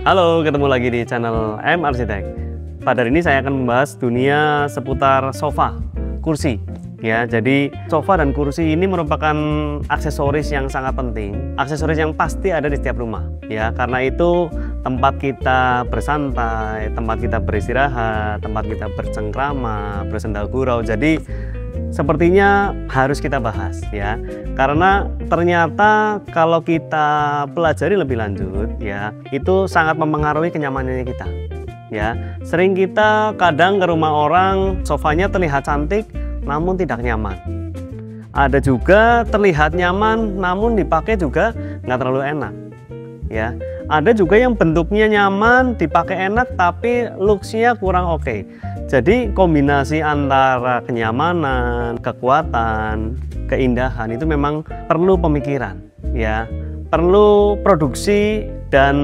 Halo, ketemu lagi di channel M Arsitek. Pada hari ini saya akan membahas dunia seputar sofa, kursi. Ya, jadi sofa dan kursi ini merupakan aksesoris yang sangat penting, aksesoris yang pasti ada di setiap rumah. Ya, karena itu tempat kita bersantai, tempat kita beristirahat, tempat kita bercengkrama, bersendal gurau. Jadi sepertinya harus kita bahas ya, karena ternyata kalau kita pelajari lebih lanjut ya, itu sangat mempengaruhi kenyamanannya kita ya. Sering kita kadang ke rumah orang, sofanya terlihat cantik namun tidak nyaman. Ada juga terlihat nyaman namun dipakai juga nggak terlalu enak ya. Ada juga yang bentuknya nyaman, dipakai enak tapi looks-nya kurang oke. Jadi kombinasi antara kenyamanan, kekuatan, keindahan itu memang perlu pemikiran ya, perlu produksi dan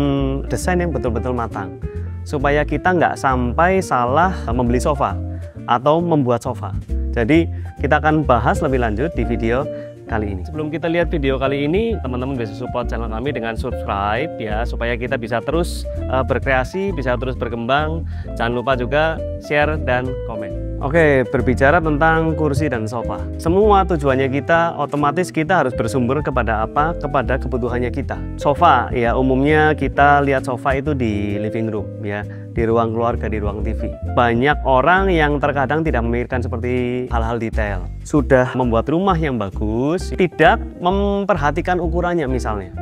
desain yang betul-betul matang supaya kita nggak sampai salah membeli sofa atau membuat sofa. Jadi kita akan bahas lebih lanjut di video kali ini. Sebelum kita lihat video kali ini, teman-teman bisa support channel kami dengan subscribe ya, supaya kita bisa terus berkreasi, bisa terus berkembang. Jangan lupa juga share dan komen. Oke, berbicara tentang kursi dan sofa, semua tujuannya kita otomatis kita harus bersumber kepada apa? Kepada kebutuhannya kita. Sofa ya, umumnya kita lihat sofa itu di living room ya, di ruang keluarga, di ruang TV. Banyak orang yang terkadang tidak memikirkan seperti hal-hal detail. Sudah membuat rumah yang bagus, tidak memperhatikan ukurannya misalnya.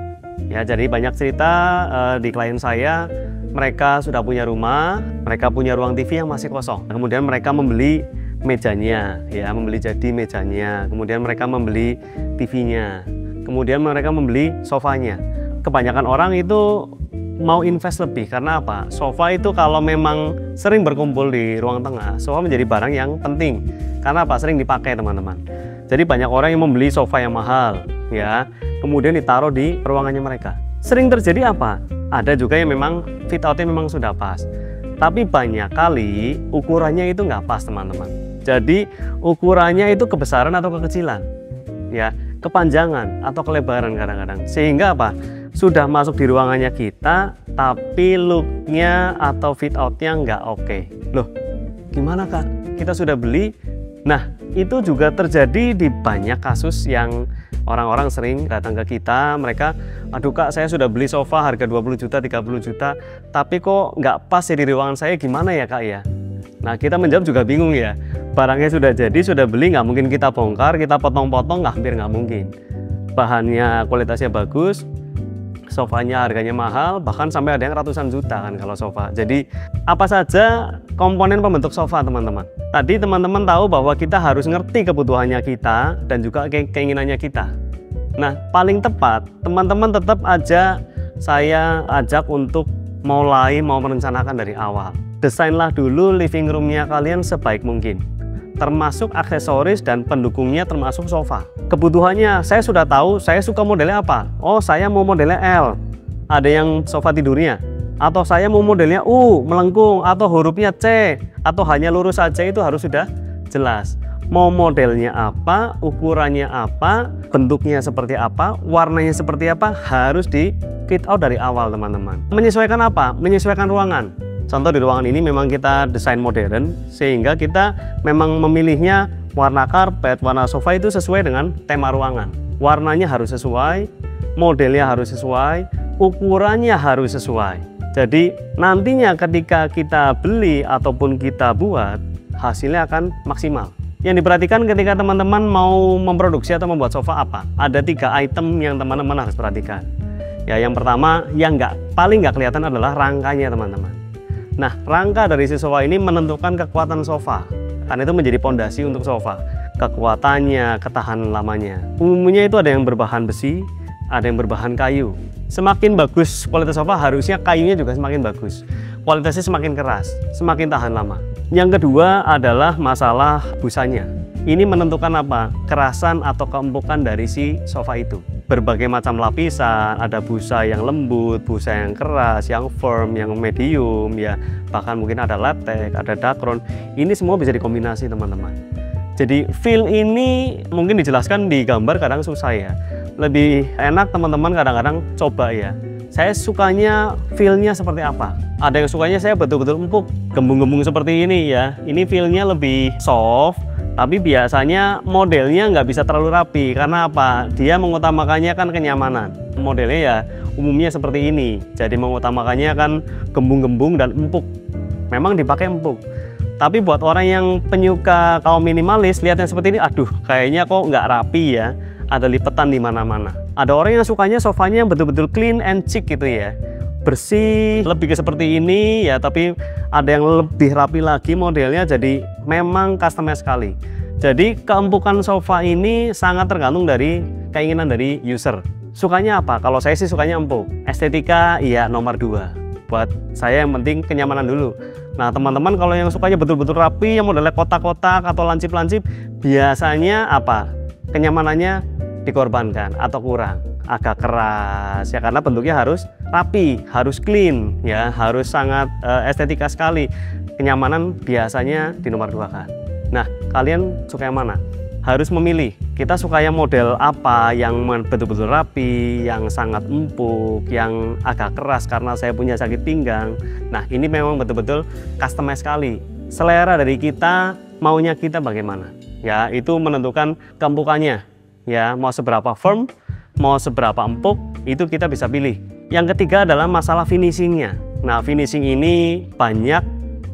Ya, jadi banyak cerita di klien saya, mereka sudah punya rumah, mereka punya ruang TV yang masih kosong. Kemudian mereka membeli mejanya, ya, membeli jadi mejanya. Kemudian mereka membeli TV-nya. Kemudian mereka membeli sofanya. Kebanyakan orang itu mau invest lebih karena apa? Sofa itu kalau memang sering berkumpul di ruang tengah, sofa menjadi barang yang penting. Karena apa? Sering dipakai teman-teman. Jadi banyak orang yang membeli sofa yang mahal, ya, kemudian ditaruh di ruangannya mereka. Sering terjadi apa? Ada juga yang memang fit outnya memang sudah pas, tapi banyak kali ukurannya itu nggak pas teman-teman. Jadi ukurannya itu kebesaran atau kekecilan, ya, kepanjangan atau kelebaran kadang-kadang. Sehingga apa? Sudah masuk di ruangannya kita, tapi looknya atau fit outnya nggak oke. Loh, gimana kak? Kita sudah beli. Nah, itu juga terjadi di banyak kasus yang orang-orang sering datang ke kita. Mereka, aduh kak, saya sudah beli sofa harga 20 juta, 30 juta, tapi kok nggak pas ya di ruangan saya, gimana ya kak ya? Nah, kita menjawab juga bingung ya. Barangnya sudah jadi, sudah beli, nggak mungkin kita bongkar, kita potong-potong, hampir nggak mungkin. Bahannya kualitasnya bagus, sofanya harganya mahal, bahkan sampai ada yang ratusan juta kan kalau sofa. Jadi apa saja komponen pembentuk sofa teman-teman. Tadi teman-teman tahu bahwa kita harus ngerti kebutuhannya kita dan juga keinginannya kita. Nah, paling tepat teman-teman tetap aja saya ajak untuk mau merencanakan dari awal. Desainlah dulu living roomnya kalian sebaik mungkin, termasuk aksesoris dan pendukungnya termasuk sofa. Kebutuhannya saya sudah tahu, saya suka modelnya apa. Oh, saya mau modelnya L, ada yang sofa tidurnya. Atau saya mau modelnya U, melengkung, atau hurufnya C, atau hanya lurus saja, itu harus sudah jelas. Mau modelnya apa, ukurannya apa, bentuknya seperti apa, warnanya seperti apa, harus di fit out dari awal teman-teman. Menyesuaikan apa? Menyesuaikan ruangan. Contoh di ruangan ini memang kita desain modern, sehingga kita memang memilihnya warna karpet, warna sofa itu sesuai dengan tema ruangan. Warnanya harus sesuai, modelnya harus sesuai, ukurannya harus sesuai. Jadi nantinya ketika kita beli ataupun kita buat, hasilnya akan maksimal. Yang diperhatikan ketika teman-teman mau memproduksi atau membuat sofa apa? Ada 3 item yang teman-teman harus perhatikan. Ya, yang pertama, yang paling nggak kelihatan adalah rangkanya teman-teman. Nah, rangka dari si sofa ini menentukan kekuatan sofa, karena itu menjadi pondasi untuk sofa. Kekuatannya, ketahanan lamanya. Umumnya itu ada yang berbahan besi, ada yang berbahan kayu. Semakin bagus kualitas sofa, harusnya kayunya juga semakin bagus. Kualitasnya semakin keras, semakin tahan lama. Yang kedua adalah masalah busanya. Ini menentukan apa? Kerasan atau keempukan dari si sofa itu. Berbagai macam lapisan, ada busa yang lembut, busa yang keras, yang firm, yang medium, ya, bahkan mungkin ada latex, ada dakron. Ini semua bisa dikombinasi teman-teman. Jadi feel ini mungkin dijelaskan di gambar kadang susah ya. Lebih enak teman-teman kadang-kadang coba ya. saya sukanya feel-nya seperti apa. Ada yang sukanya saya betul-betul empuk, gembung-gembung seperti ini ya. Ini feel-nya lebih soft, tapi biasanya modelnya nggak bisa terlalu rapi. Karena apa? Dia mengutamakannya kan kenyamanan. Modelnya ya umumnya seperti ini. Jadi mengutamakannya kan gembung-gembung dan empuk. Memang dipakai empuk. Tapi buat orang yang penyuka kaum minimalis, lihatnya seperti ini, aduh kayaknya kok nggak rapi ya. Ada lipetan di mana-mana. Ada orang yang sukanya sofanya yang betul-betul clean and chic gitu ya. Bersih, lebih ke seperti ini ya, tapi ada yang lebih rapi lagi modelnya, jadi memang customer sekali. Jadi keempukan sofa ini sangat tergantung dari keinginan dari user. Sukanya apa? Kalau saya sih sukanya empuk. Estetika iya nomor 2. Buat saya yang penting kenyamanan dulu. Nah teman-teman kalau yang sukanya betul-betul rapi, yang modelnya kotak-kotak atau lancip-lancip, biasanya apa? Kenyamanannya dikorbankan atau kurang. Agak keras ya, karena bentuknya harus rapi, harus clean ya, harus sangat estetika sekali. Kenyamanan biasanya di nomor 2 kan. Nah kalian suka yang mana? Harus memilih. Kita suka yang model apa, yang betul-betul rapi, yang sangat empuk, yang agak keras karena saya punya sakit pinggang. Nah ini memang betul-betul customize sekali. Selera dari kita, maunya kita bagaimana ya, itu menentukan keempukannya ya, mau seberapa firm, mau seberapa empuk, itu kita bisa pilih. Yang ketiga adalah masalah finishingnya. Nah finishing ini banyak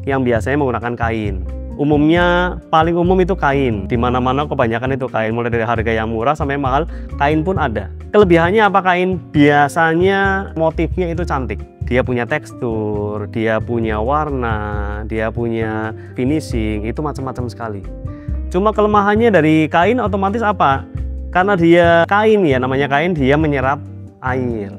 yang biasanya menggunakan kain. Umumnya paling umum itu kain. Dimana-mana kebanyakan itu kain, mulai dari harga yang murah sampai mahal, kain pun ada. Kelebihannya apa kain? Biasanya motifnya itu cantik. Dia punya tekstur, dia punya warna, dia punya finishing, itu macam-macam sekali. Cuma kelemahannya dari kain otomatis apa? Karena dia kain ya, namanya kain, dia menyerap air,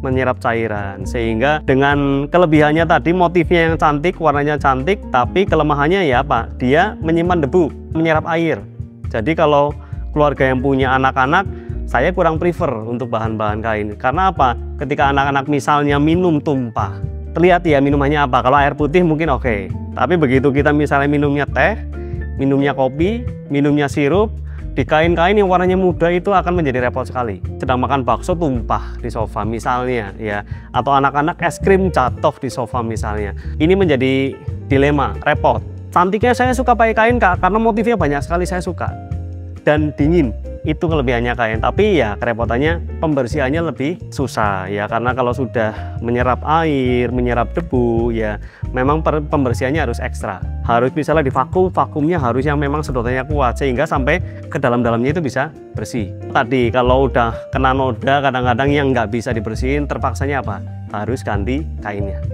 menyerap cairan. Sehingga dengan kelebihannya tadi, motifnya yang cantik, warnanya cantik, tapi kelemahannya ya apa? Dia menyimpan debu, menyerap air. Jadi kalau keluarga yang punya anak-anak, saya kurang prefer untuk bahan-bahan kain. Karena apa? Ketika anak-anak misalnya minum tumpah, terlihat ya minumannya apa. Kalau air putih mungkin oke. Tapi begitu kita misalnya minumnya teh, minumnya kopi, minumnya sirup, di kain-kain yang warnanya muda itu akan menjadi repot sekali. Sedang makan bakso tumpah di sofa misalnya ya, atau anak-anak es krim jatuh di sofa misalnya. Ini menjadi dilema, repot. Cantiknya saya suka pakai kain Kak, karena motifnya banyak sekali saya suka. Dan dingin, itu kelebihannya kain. Tapi ya kerepotannya pembersihannya lebih susah ya, karena kalau sudah menyerap air, menyerap debu ya, memang pembersihannya harus ekstra. Harus misalnya di vakum, vakumnya harus yang memang sedotannya kuat sehingga sampai ke dalam-dalamnya itu bisa bersih. Tadi kalau udah kena noda kadang-kadang yang nggak bisa dibersihin, terpaksanya apa? Harus ganti kainnya.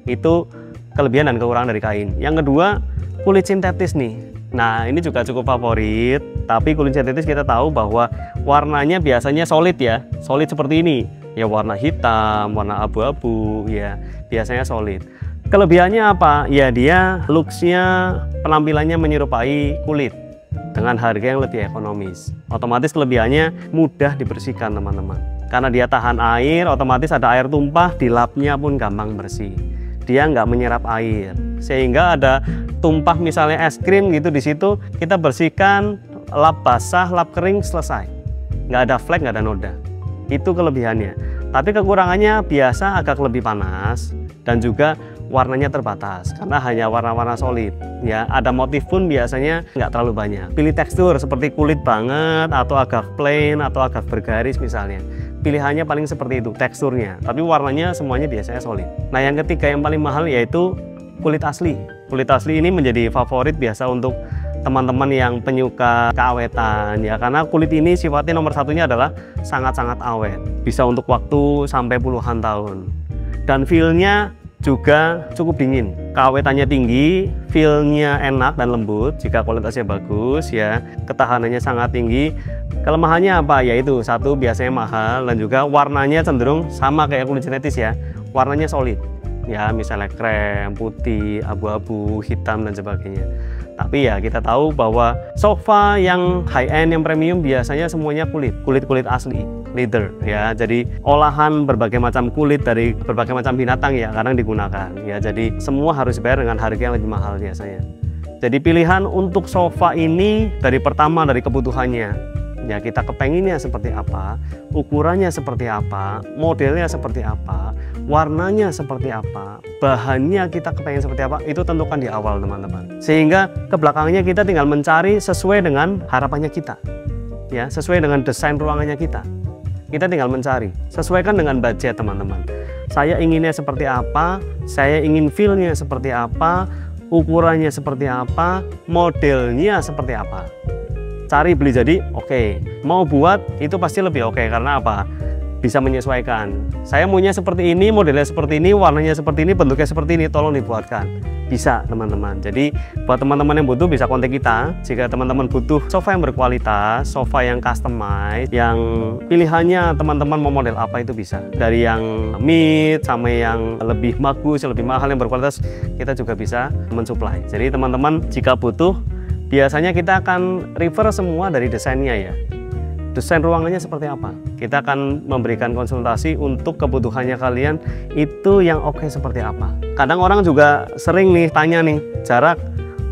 Itu kelebihan dan kekurangan dari kain. Yang kedua, kulit sintetis nih. Nah ini juga cukup favorit, tapi kulit sintetis kita tahu bahwa warnanya biasanya solid ya, solid seperti ini ya, warna hitam, warna abu-abu ya, biasanya solid. Kelebihannya apa? Ya dia looksnya, penampilannya menyerupai kulit dengan harga yang lebih ekonomis. Otomatis kelebihannya mudah dibersihkan teman-teman. Karena dia tahan air, otomatis ada air tumpah, dilapnya pun gampang bersih. Dia nggak menyerap air, sehingga ada tumpah misalnya es krim gitu di situ, kita bersihkan, lap basah, lap kering, selesai. Nggak ada flek, nggak ada noda. Itu kelebihannya. Tapi kekurangannya biasa agak lebih panas dan juga warnanya terbatas karena hanya warna-warna solid ya. Ada motif pun biasanya nggak terlalu banyak. Pilih tekstur seperti kulit banget atau agak plain atau agak bergaris misalnya. Pilihannya paling seperti itu teksturnya, tapi warnanya semuanya biasanya solid. Nah yang ketiga yang paling mahal yaitu kulit asli. Kulit asli ini menjadi favorit biasa untuk teman-teman yang penyuka keawetan ya, karena kulit ini sifatnya nomor satunya adalah sangat-sangat awet, bisa untuk waktu sampai puluhan tahun, dan feel-nya juga cukup dingin. Keawetannya tinggi, feel-nya enak dan lembut jika kualitasnya bagus ya, ketahanannya sangat tinggi. Kelemahannya apa? Yaitu satu, biasanya mahal, dan juga warnanya cenderung sama kayak kulit sintetis ya, warnanya solid ya, misalnya krem, putih, abu-abu, hitam dan sebagainya. Tapi ya kita tahu bahwa sofa yang high end, yang premium biasanya semuanya kulit asli, leather ya. Jadi olahan berbagai macam kulit dari berbagai macam binatang ya kadang digunakan ya. Jadi semua harus bayar dengan harga yang lebih mahal biasanya. Jadi pilihan untuk sofa ini dari pertama dari kebutuhannya, ya kita kepenginnya seperti apa, ukurannya seperti apa, modelnya seperti apa, warnanya seperti apa, bahannya kita kepengen seperti apa, itu tentukan di awal teman-teman. Sehingga kebelakangnya kita tinggal mencari sesuai dengan harapannya kita, ya, sesuai dengan desain ruangannya kita. Kita tinggal mencari, sesuaikan dengan budget teman-teman. Saya inginnya seperti apa, saya ingin feel-nya seperti apa, ukurannya seperti apa, modelnya seperti apa. Cari beli jadi oke. Mau buat itu pasti lebih oke. Karena apa? Bisa menyesuaikan. Saya maunya seperti ini, modelnya seperti ini, warnanya seperti ini, bentuknya seperti ini, tolong dibuatkan. Bisa teman-teman. Jadi buat teman-teman yang butuh bisa kontak kita. Jika teman-teman butuh sofa yang berkualitas, sofa yang customized, yang pilihannya teman-teman mau model apa itu bisa. Dari yang mid sampai yang lebih bagus, lebih mahal, yang berkualitas, kita juga bisa mensuplai. Jadi teman-teman jika butuh, biasanya kita akan refer semua dari desainnya ya. Desain ruangannya seperti apa. Kita akan memberikan konsultasi untuk kebutuhannya kalian itu yang oke seperti apa. Kadang orang juga sering nih tanya nih, jarak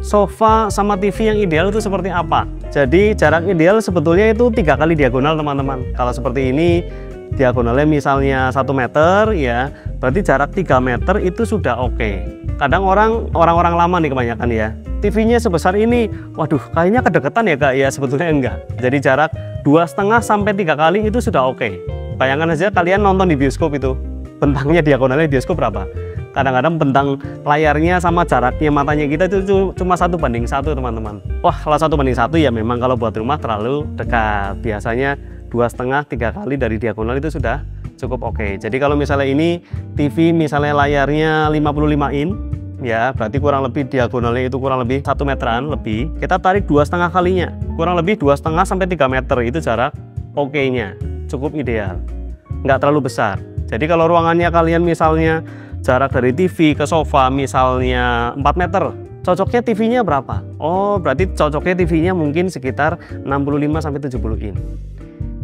sofa sama TV yang ideal itu seperti apa. Jadi jarak ideal sebetulnya itu 3 kali diagonal teman-teman. Kalau seperti ini diagonalnya misalnya 1 meter ya, berarti jarak 3 meter itu sudah oke. Kadang orang-orang lama nih kebanyakan ya, TV-nya sebesar ini, waduh kayaknya kedekatan ya kak, ya sebetulnya enggak. Jadi jarak 2,5 sampai 3 kali itu sudah oke. Bayangkan aja kalian nonton di bioskop itu, bentangnya diagonalnya bioskop berapa? Kadang-kadang bentang layarnya sama jaraknya matanya kita itu cuma 1:1 teman-teman. Wah kalau 1:1 ya memang kalau buat rumah terlalu dekat. Biasanya 2,5-3 kali dari diagonal itu sudah cukup oke. Jadi kalau misalnya ini TV misalnya layarnya 55 in ya, berarti kurang lebih diagonalnya itu kurang lebih 1 meteran lebih. Kita tarik 2,5 kalinya, kurang lebih 2,5 sampai 3 meter itu jarak oke-nya, cukup ideal, nggak terlalu besar. Jadi kalau ruangannya kalian misalnya jarak dari TV ke sofa misalnya 4 meter, cocoknya TV-nya berapa? Oh berarti cocoknya TV-nya mungkin sekitar 65 sampai 70 in.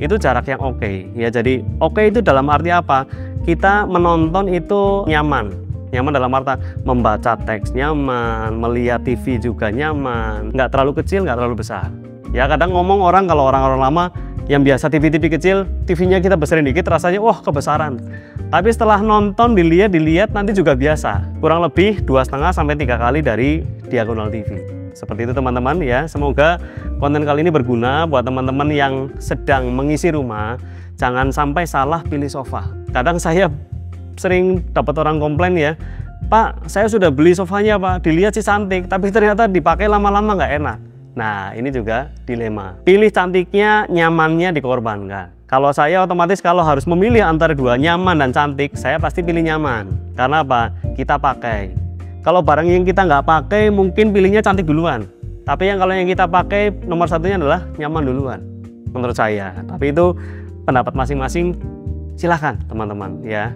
Itu jarak yang oke ya. Jadi oke itu dalam arti apa? Kita menonton itu nyaman dalam arti membaca teks nyaman, melihat TV juga nyaman, nggak terlalu kecil, nggak terlalu besar. Ya kadang ngomong orang, kalau orang-orang lama yang biasa TV kecil, TV-nya kita besarin dikit rasanya wah kebesaran. Tapi setelah nonton dilihat nanti juga biasa. Kurang lebih 2,5 sampai 3 kali dari diagonal TV. Seperti itu teman-teman ya. Semoga konten kali ini berguna buat teman-teman yang sedang mengisi rumah. Jangan sampai salah pilih sofa. Kadang saya sering dapat orang komplain ya, Pak saya sudah beli sofanya Pak, dilihat sih cantik tapi ternyata dipakai lama-lama nggak enak. Nah ini juga dilema. Pilih cantiknya, nyamannya dikorbankan. Kalau saya otomatis kalau harus memilih antara dua, nyaman dan cantik, saya pasti pilih nyaman. Karena apa? Kita pakai. Kalau barang yang kita nggak pakai mungkin pilihnya cantik duluan. Tapi kalau yang kita pakai nomor satunya adalah nyaman duluan menurut saya. Tapi itu pendapat masing-masing, silahkan teman-teman ya.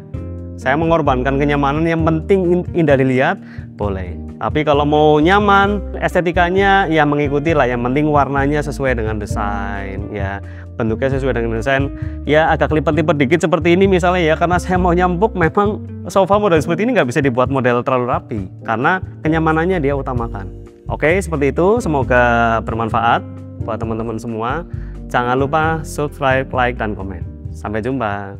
Saya mengorbankan kenyamanan, yang penting indah dilihat, boleh. Tapi kalau mau nyaman, estetikanya ya mengikuti lah. Yang penting warnanya sesuai dengan desain ya, bentuknya sesuai dengan desain. Ya agak lipat-lipat dikit seperti ini misalnya ya, karena saya mau nyampuk. Memang sofa model seperti ini nggak bisa dibuat model terlalu rapi, karena kenyamanannya dia utamakan. Oke seperti itu, semoga bermanfaat buat teman-teman semua. Jangan lupa subscribe, like, dan komen. Sampai jumpa.